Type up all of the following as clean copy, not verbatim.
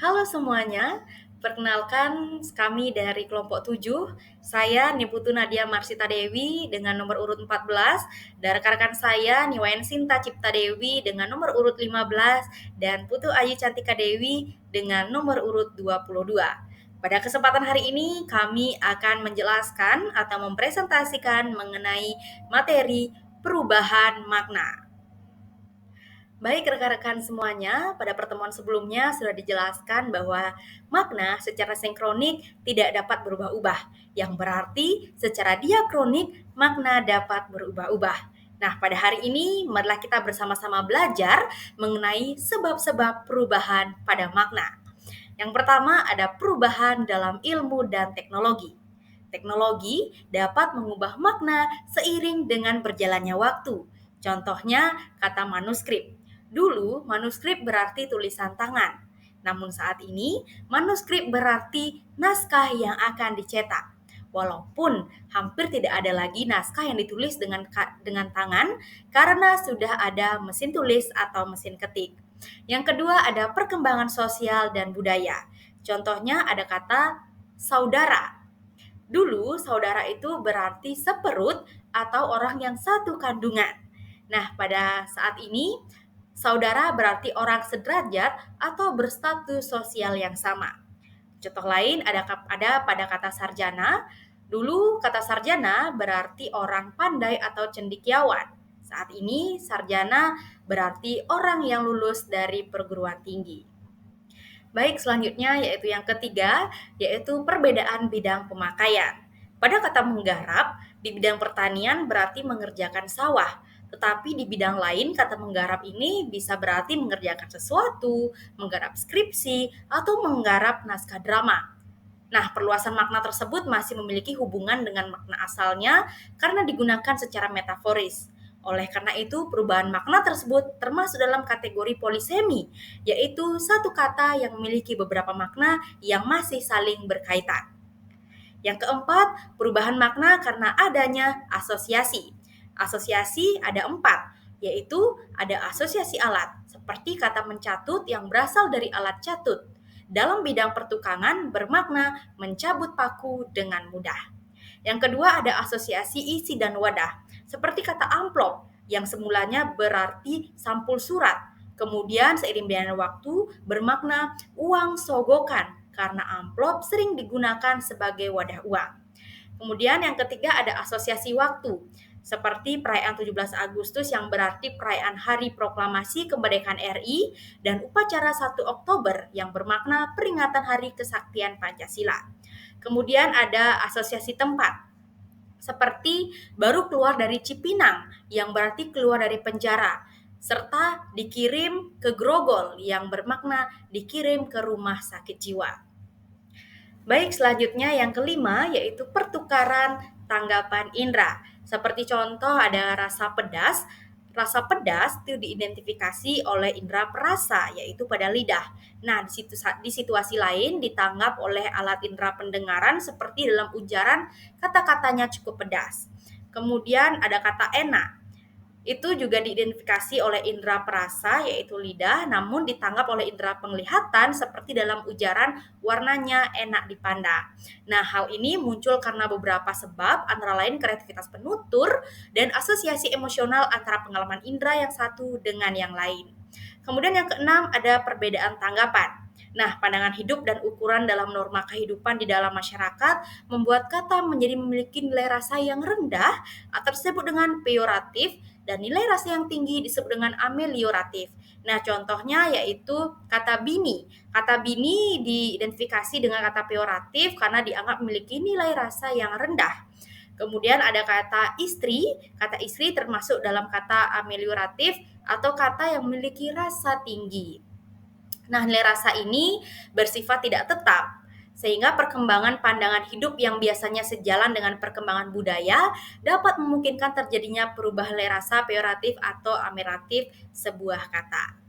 Halo semuanya, perkenalkan kami dari kelompok 7. Saya Niputu Nadia Marsita Dewi dengan nomor urut 14, dan rekan-rekan saya Niwayan Sinta Cipta Dewi dengan nomor urut 15, dan Putu Ayu Cantika Dewi dengan nomor urut 22. Pada kesempatan hari ini kami akan menjelaskan atau mempresentasikan mengenai materi perubahan makna. Baik rekan-rekan semuanya, pada pertemuan sebelumnya sudah dijelaskan bahwa makna secara sinkronik tidak dapat berubah-ubah, yang berarti secara diakronik makna dapat berubah-ubah. Nah, pada hari ini marilah kita bersama-sama belajar mengenai sebab-sebab perubahan pada makna. Yang pertama ada perubahan dalam ilmu dan teknologi. Teknologi dapat mengubah makna seiring dengan berjalannya waktu. Contohnya kata manuskrip. Dulu manuskrip berarti tulisan tangan. Namun saat ini manuskrip berarti naskah yang akan dicetak. Walaupun hampir tidak ada lagi naskah yang ditulis dengan tangan karena sudah ada mesin tulis atau mesin ketik. Yang kedua ada perkembangan sosial dan budaya. Contohnya ada kata saudara. Dulu saudara itu berarti seperut atau orang yang satu kandungan. Nah, pada saat ini saudara berarti orang sederajat atau berstatus sosial yang sama. Contoh lain ada pada kata sarjana. Dulu kata sarjana berarti orang pandai atau cendekiawan. Saat ini sarjana berarti orang yang lulus dari perguruan tinggi. Baik, selanjutnya yaitu yang ketiga, yaitu perbedaan bidang pemakaian. Pada kata menggarap, di bidang pertanian berarti mengerjakan sawah, tetapi di bidang lain kata menggarap ini bisa berarti mengerjakan sesuatu, menggarap skripsi, atau menggarap naskah drama. Nah, perluasan makna tersebut masih memiliki hubungan dengan makna asalnya karena digunakan secara metaforis. Oleh karena itu, perubahan makna tersebut termasuk dalam kategori polisemi, yaitu satu kata yang memiliki beberapa makna yang masih saling berkaitan. Yang keempat, perubahan makna karena adanya asosiasi. Asosiasi ada 4, yaitu ada asosiasi alat, seperti kata mencatut yang berasal dari alat catut. Dalam bidang pertukangan bermakna mencabut paku dengan mudah. Yang kedua ada asosiasi isi dan wadah, seperti kata amplop yang semulanya berarti sampul surat. Kemudian seiring berjalannya waktu bermakna uang sogokan karena amplop sering digunakan sebagai wadah uang. Kemudian yang ketiga ada asosiasi waktu, seperti perayaan 17 Agustus yang berarti perayaan Hari Proklamasi Kemerdekaan RI dan upacara 1 Oktober yang bermakna peringatan Hari Kesaktian Pancasila. Kemudian ada asosiasi tempat, seperti baru keluar dari Cipinang yang berarti keluar dari penjara, serta dikirim ke Grogol yang bermakna dikirim ke rumah sakit jiwa. Baik, selanjutnya yang kelima yaitu pertukaran tanggapan indera. Seperti contoh ada rasa pedas. Rasa pedas itu diidentifikasi oleh indera perasa yaitu pada lidah. Nah, di situasi lain ditanggap oleh alat indera pendengaran seperti dalam ujaran kata-katanya cukup pedas. Kemudian ada kata enak, itu juga diidentifikasi oleh indera perasa yaitu lidah, namun ditanggap oleh indera penglihatan seperti dalam ujaran warnanya enak dipandang. Nah, hal ini muncul karena beberapa sebab, antara lain kreativitas penutur dan asosiasi emosional antara pengalaman indera yang satu dengan yang lain. Kemudian yang keenam ada perbedaan tanggapan. Nah, pandangan hidup dan ukuran dalam norma kehidupan di dalam masyarakat membuat kata menjadi memiliki nilai rasa yang rendah atau disebut dengan peyoratif dan nilai rasa yang tinggi disebut dengan amelioratif. Nah, contohnya yaitu kata bini. Kata bini diidentifikasi dengan kata peyoratif karena dianggap memiliki nilai rasa yang rendah. Kemudian ada kata istri termasuk dalam kata amelioratif atau kata yang memiliki rasa tinggi. Nah, nilai rasa ini bersifat tidak tetap, sehingga perkembangan pandangan hidup yang biasanya sejalan dengan perkembangan budaya dapat memungkinkan terjadinya perubahan nilai rasa peyoratif atau ameratif sebuah kata.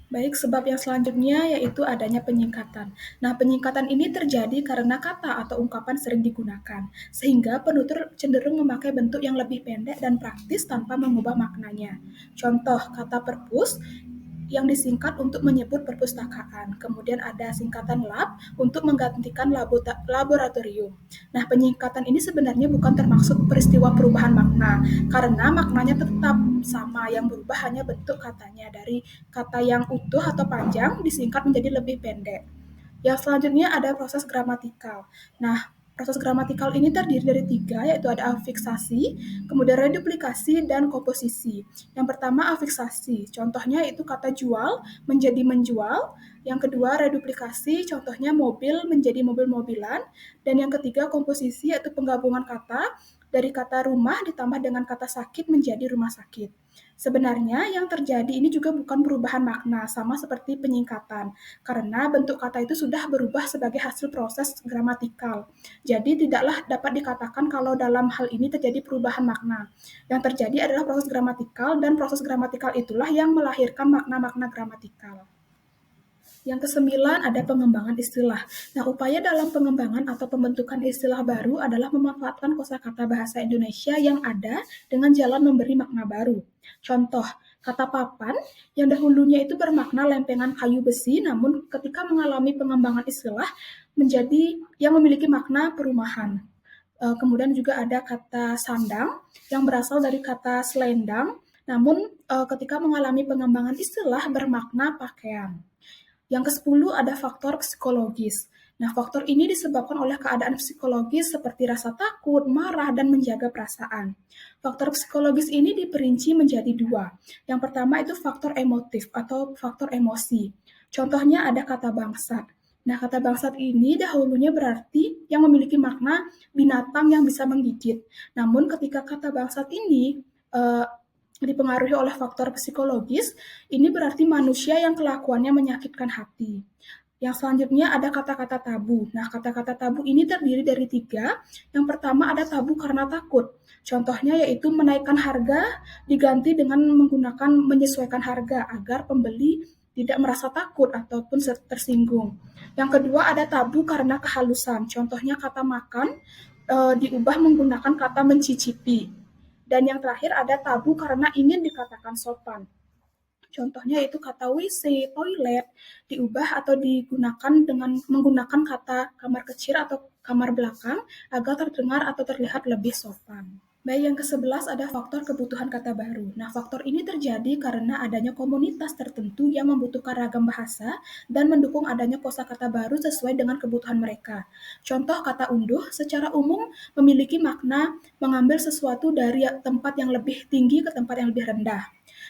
Baik, sebab yang selanjutnya yaitu adanya penyingkatan. Nah, penyingkatan ini terjadi karena kata atau ungkapan sering digunakan, sehingga penutur cenderung memakai bentuk yang lebih pendek dan praktis tanpa mengubah maknanya. Contoh, kata perpus yang disingkat untuk menyebut perpustakaan. Kemudian ada singkatan lab untuk menggantikan laboratorium. Nah, penyingkatan ini sebenarnya bukan termaksud peristiwa perubahan makna, karena maknanya tetap sama, yang berubah hanya bentuk katanya. Dari kata yang utuh atau panjang disingkat menjadi lebih pendek. Yang selanjutnya ada proses gramatikal. Nah, proses gramatikal ini terdiri dari tiga, yaitu ada afiksasi, kemudian reduplikasi, dan komposisi. Yang pertama afiksasi, contohnya itu kata jual menjadi menjual. Yang kedua reduplikasi, contohnya mobil menjadi mobil-mobilan. Dan yang ketiga komposisi, yaitu penggabungan kata dari kata rumah ditambah dengan kata sakit menjadi rumah sakit. Sebenarnya yang terjadi ini juga bukan perubahan makna, sama seperti penyingkatan, karena bentuk kata itu sudah berubah sebagai hasil proses gramatikal. Jadi tidaklah dapat dikatakan kalau dalam hal ini terjadi perubahan makna. Yang terjadi adalah proses gramatikal, dan proses gramatikal itulah yang melahirkan makna-makna gramatikal. Yang kesembilan ada pengembangan istilah. Nah, upaya dalam pengembangan atau pembentukan istilah baru adalah memanfaatkan kosakata bahasa Indonesia yang ada dengan jalan memberi makna baru. Contoh, kata papan yang dahulunya itu bermakna lempengan kayu besi, namun ketika mengalami pengembangan istilah menjadi yang memiliki makna perumahan. Kemudian juga ada kata sandang yang berasal dari kata selendang, namun ketika mengalami pengembangan istilah bermakna pakaian. Yang ke-10 ada faktor psikologis. Nah, faktor ini disebabkan oleh keadaan psikologis seperti rasa takut, marah, dan menjaga perasaan. Faktor psikologis ini diperinci menjadi dua. Yang pertama itu faktor emotif atau faktor emosi. Contohnya ada kata bangsat. Nah, kata bangsat ini dahulunya berarti yang memiliki makna binatang yang bisa menggigit. Namun ketika kata bangsat ini dipengaruhi oleh faktor psikologis, ini berarti manusia yang kelakuannya menyakitkan hati. Yang selanjutnya ada kata-kata tabu. Nah, kata-kata tabu ini terdiri dari tiga. Yang pertama ada tabu karena takut. Contohnya yaitu menaikkan harga diganti dengan menggunakan menyesuaikan harga agar pembeli tidak merasa takut ataupun tersinggung. Yang kedua ada tabu karena kehalusan. Contohnya kata makan diubah menggunakan kata mencicipi. Dan yang terakhir ada tabu karena ingin dikatakan sopan. Contohnya itu kata WC, toilet, diubah atau digunakan dengan menggunakan kata kamar kecil atau kamar belakang agar terdengar atau terlihat lebih sopan. Baik, yang ke-11 ada faktor kebutuhan kata baru. Nah, faktor ini terjadi karena adanya komunitas tertentu yang membutuhkan ragam bahasa dan mendukung adanya kosakata baru sesuai dengan kebutuhan mereka. Contoh kata unduh secara umum memiliki makna mengambil sesuatu dari tempat yang lebih tinggi ke tempat yang lebih rendah.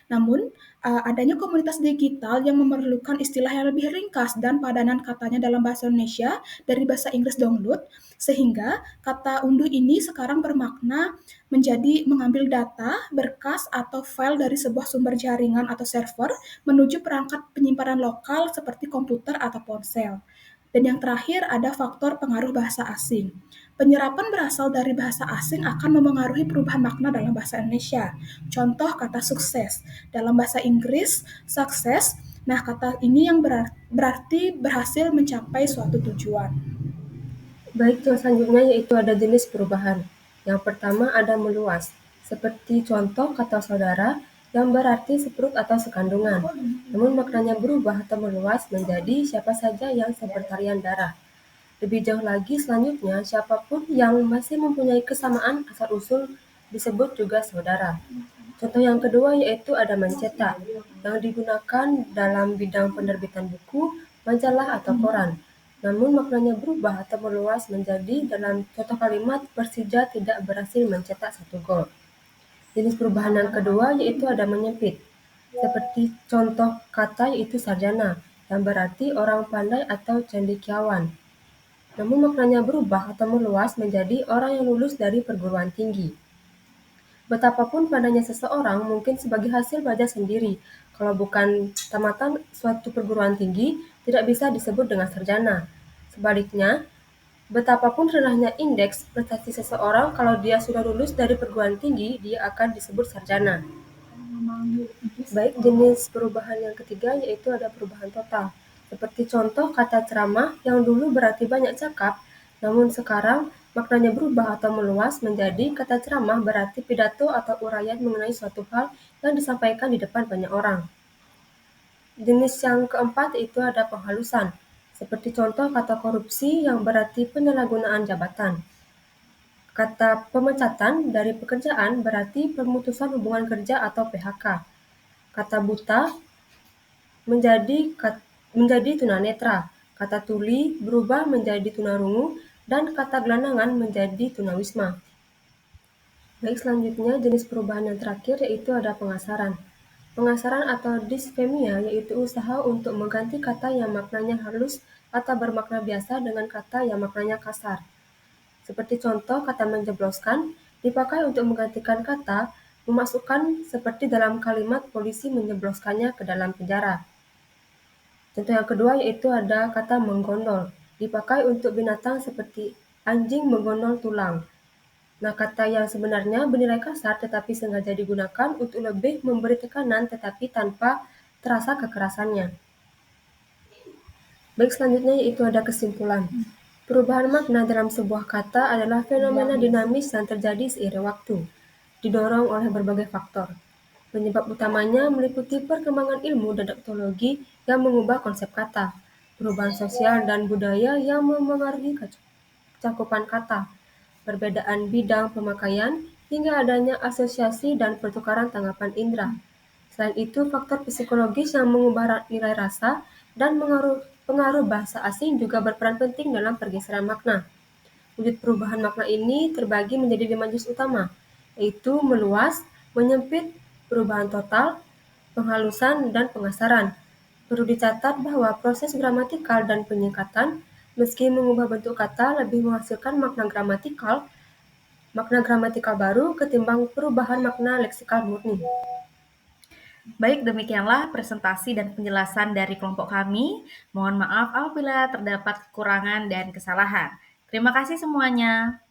Namun, adanya komunitas digital yang memerlukan istilah yang lebih ringkas dan padanan katanya dalam bahasa Indonesia dari bahasa Inggris download, sehingga kata unduh ini sekarang bermakna menjadi mengambil data, berkas, atau file dari sebuah sumber jaringan atau server menuju perangkat penyimpanan lokal seperti komputer atau ponsel. Dan yang terakhir ada faktor pengaruh bahasa asing. Penyerapan berasal dari bahasa asing akan memengaruhi perubahan makna dalam bahasa Indonesia. Contoh kata sukses. Dalam bahasa Inggris, success, nah kata ini yang berarti berhasil mencapai suatu tujuan. Baik, yang selanjutnya yaitu ada jenis perubahan. Yang pertama ada meluas, seperti contoh kata saudara yang berarti seperut atau sekandungan. Namun maknanya berubah atau meluas menjadi siapa saja yang sebertarian darah. Lebih jauh lagi selanjutnya, siapapun yang masih mempunyai kesamaan asal-usul disebut juga saudara. Contoh yang kedua yaitu ada mencetak, yang digunakan dalam bidang penerbitan buku, majalah, atau koran. Namun maknanya berubah atau meluas menjadi dalam contoh kalimat Persija tidak berhasil mencetak 1 gol. Jenis perubahan yang kedua yaitu ada menyempit, seperti contoh kata yaitu sarjana, yang berarti orang pandai atau cendekiawan. Namun maknanya berubah atau meluas menjadi orang yang lulus dari perguruan tinggi. Betapapun pandainya seseorang mungkin sebagai hasil belajar sendiri, kalau bukan tamatan suatu perguruan tinggi, tidak bisa disebut dengan sarjana. Sebaliknya, betapapun rendahnya indeks prestasi seseorang, kalau dia sudah lulus dari perguruan tinggi, dia akan disebut sarjana. Baik, jenis perubahan yang ketiga yaitu ada perubahan total. Seperti contoh kata ceramah yang dulu berarti banyak cakap, namun sekarang maknanya berubah atau meluas menjadi kata ceramah berarti pidato atau uraian mengenai suatu hal yang disampaikan di depan banyak orang. Jenis yang keempat itu ada penghalusan, seperti contoh kata korupsi yang berarti penyalahgunaan jabatan. Kata pemecatan dari pekerjaan berarti pemutusan hubungan kerja atau PHK. Kata buta menjadi tunanetra, kata tuli berubah menjadi tunarungu, dan kata gelandangan menjadi tunawisma. Baik, selanjutnya jenis perubahan yang terakhir yaitu ada pengasaran. Pengasaran atau disfemia yaitu usaha untuk mengganti kata yang maknanya halus atau bermakna biasa dengan kata yang maknanya kasar. Seperti contoh kata menjebloskan dipakai untuk menggantikan kata memasukkan seperti dalam kalimat polisi menjebloskannya ke dalam penjara. Contoh yang kedua yaitu ada kata menggondol, dipakai untuk binatang seperti anjing menggondol tulang. Nah, kata yang sebenarnya bernilai kasar tetapi sengaja digunakan untuk lebih memberi tekanan tetapi tanpa terasa kekerasannya. Baik, selanjutnya yaitu ada kesimpulan. Perubahan makna dalam sebuah kata adalah fenomena dinamis yang terjadi seiring waktu, didorong oleh berbagai faktor. Penyebab utamanya meliputi perkembangan ilmu dan teknologi yang mengubah konsep kata, perubahan sosial dan budaya yang memengaruhi cakupan kata, perbedaan bidang pemakaian, hingga adanya asosiasi dan pertukaran tanggapan indera. Selain itu, faktor psikologis yang mengubah nilai rasa dan pengaruh bahasa asing juga berperan penting dalam pergeseran makna. Wujud perubahan makna ini terbagi menjadi 5 jenis utama, yaitu meluas, menyempit, perubahan total, penghalusan, dan pengasaran. Perlu dicatat bahwa proses gramatikal dan penyingkatan, meski mengubah bentuk kata, lebih menghasilkan makna gramatikal baru ketimbang perubahan makna leksikal murni. Baik, demikianlah presentasi dan penjelasan dari kelompok kami. Mohon maaf apabila terdapat kekurangan dan kesalahan. Terima kasih semuanya.